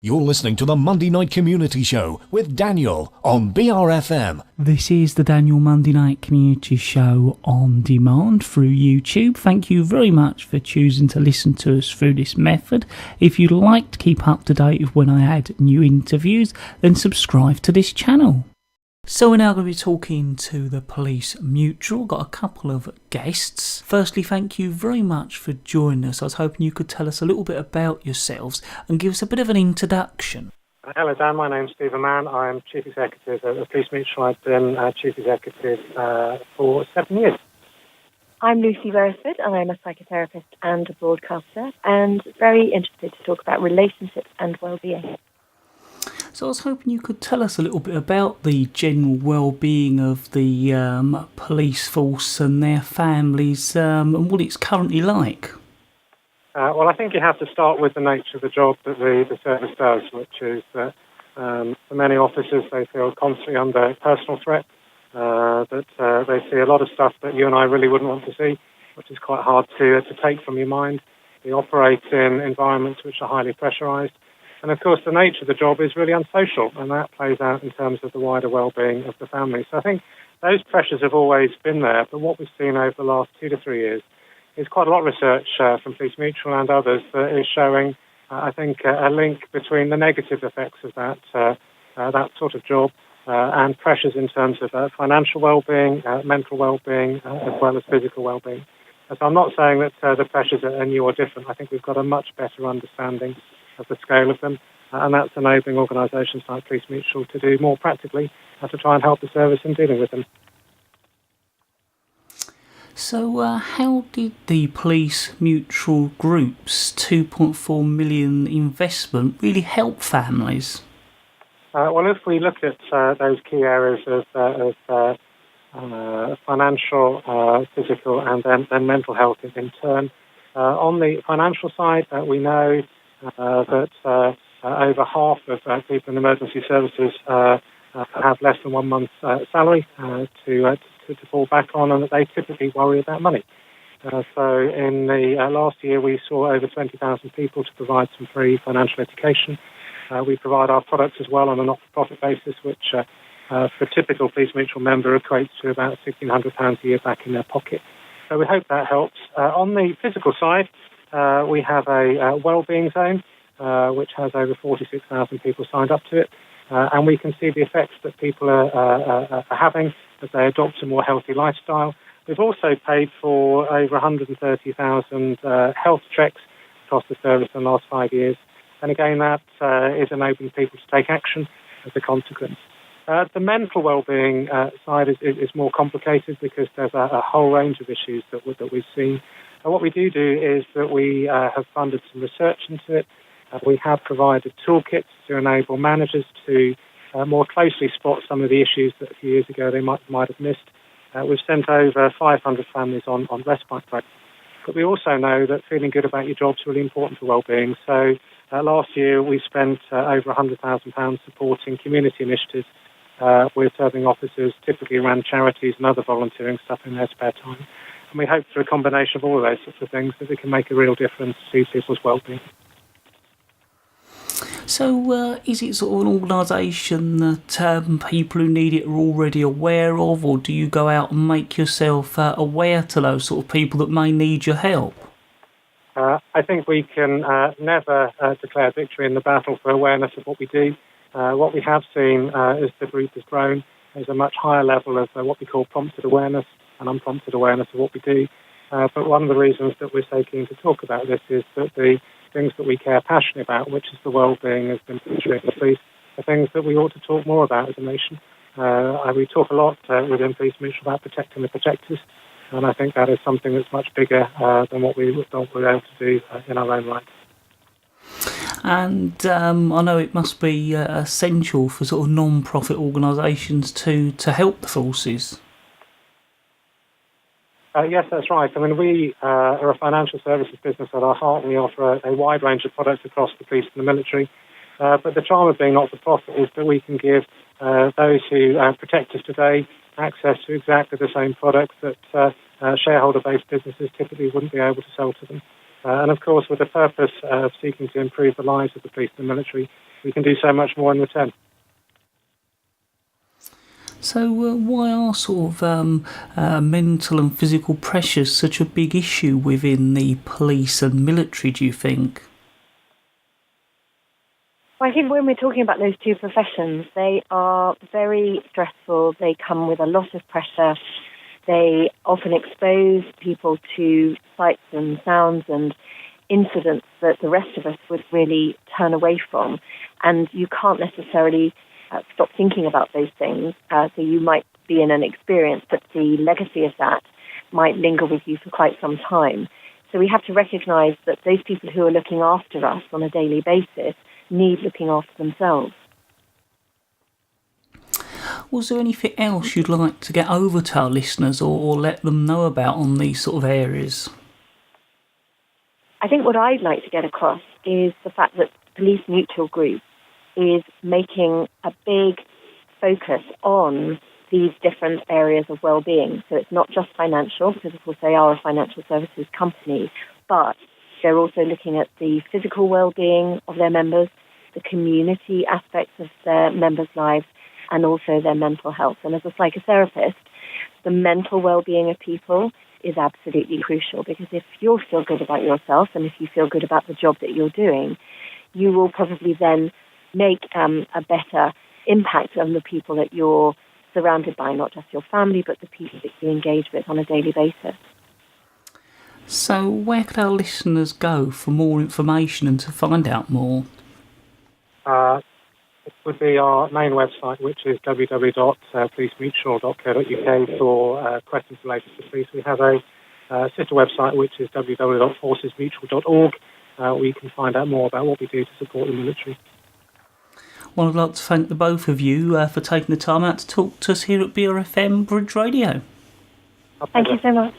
You're listening to the Monday Night Community Show with Daniel on BRFM. This is the Daniel Monday Night Community Show on demand through YouTube. Thank you very much for choosing to listen to us through this method. If you'd like to keep up to date with when I add new interviews, then subscribe to this channel. So we're now going to be talking to the Police Mutual. Got a couple of guests. Firstly, thank you very much for joining us. I was hoping you could tell us a little bit about yourselves and give us a bit of an introduction. Hello Dan, my name's Mann. I'm Chief Executive at the Police Mutual. I've been Chief Executive for 7 years. I'm Lucy Beresford and I'm a psychotherapist and a broadcaster and very interested to talk about relationships and wellbeing. So I was hoping you could tell us a little bit about the general well-being of the police force and their families and what it's currently like. Well, I think you have to start with the nature of the job that the service does, which is that for many officers they feel constantly under personal threat, that they see a lot of stuff that you and I really wouldn't want to see, which is quite hard to take from your mind. They operate in environments which are highly pressurised. And of course, the nature of the job is really unsocial, and that plays out in terms of the wider well-being of the family. So I think those pressures have always been there, but what we've seen over the last 2 to 3 years is quite a lot of research from Police Mutual and others that is showing, I think, a link between the negative effects of that sort of job and pressures in terms of financial well-being, mental well-being, as well as physical well-being. So I'm not saying that the pressures are new or different. I think we've got a much better understanding of the scale of them, and that's enabling organisations like Police Mutual to do more practically to try and help the service in dealing with them. So how did the Police Mutual Group's $2.4 million investment really help families? Well, if we look at those key areas of financial, physical, and then mental health in turn, on the financial side, we know that over half of people in emergency services have less than 1 month's salary to fall back on, and that they typically worry about money. So in the last year, we saw over 20,000 people to provide some free financial education. We provide our products as well on a not-for-profit basis, which for a typical Police Mutual member equates to about £1,600 a year back in their pocket. So we hope that helps. On the physical side, we have a wellbeing zone, which has over 46,000 people signed up to it, and we can see the effects that people are having as they adopt a more healthy lifestyle. We've also paid for over 130,000 health checks across the service in the last 5 years, and again that is enabling people to take action as a consequence. The mental well-being side is more complicated because there's a whole range of issues that we've seen. And what we do is that we have funded some research into it. We have provided toolkits to enable managers to more closely spot some of the issues that a few years ago they might have missed. We've sent over 500 families on respite breaks. But we also know that feeling good about your job is really important for well-being. So last year we spent over £100,000 supporting community initiatives with serving officers, typically around charities and other volunteering stuff in their spare time. And we hope through a combination of all of those sorts of things that we can make a real difference to people's well-being. So is it sort of an organisation that people who need it are already aware of, or do you go out and make yourself aware to those sort of people that may need your help? I think we can never declare victory in the battle for awareness of what we do. What we have seen as the group has grown is a much higher level of what we call prompted awareness and unprompted awareness of what we do. But one of the reasons that we're so keen to talk about this is that the things that we care passionately about, which is the well-being of the military and the police, are things that we ought to talk more about as a nation. We talk a lot within Police Mutual about protecting the protectors, and I think that is something that's much bigger than what we thought we were able to do in our own right. And I know it must be essential for sort of non-profit organisations to help the forces. Yes, that's right. I mean, we are a financial services business at our heart, and we offer a wide range of products across the police and the military. But the charm of being not-for-profit is that we can give those who protect us today access to exactly the same products that shareholder-based businesses typically wouldn't be able to sell to them. And of course, with the purpose of seeking to improve the lives of the police and the military, we can do so much more in return. So why are sort of mental and physical pressures such a big issue within the police and military, do you think? Well, I think when we're talking about those two professions, they are very stressful. They come with a lot of pressure. They often expose people to sights and sounds and incidents that the rest of us would really turn away from. And you can't necessarily stop thinking about those things. So you might be in an experience, but the legacy of that might linger with you for quite some time. So we have to recognise that those people who are looking after us on a daily basis need looking after themselves. Was there anything else you'd like to get over to our listeners or let them know about on these sort of areas? I think what I'd like to get across is the fact that Police Mutual Group is making a big focus on these different areas of well-being. So it's not just financial, because of course they are a financial services company, but they're also looking at the physical well-being of their members, the community aspects of their members' lives, and also their mental health. And as a psychotherapist, the mental well-being of people is absolutely crucial, because if you feel good about yourself and if you feel good about the job that you're doing, you will probably then make a better impact on the people that you're surrounded by, not just your family, but the people that you engage with on a daily basis. So where could our listeners go for more information and to find out more? It would be our main website, which is www.policemutual.co.uk for questions related to police. We have a sister website, which is www.forcesmutual.org, where you can find out more about what we do to support the military. Well, I'd like to thank the both of you for taking the time out to talk to us here at BRFM Bridge Radio. Thank you so much.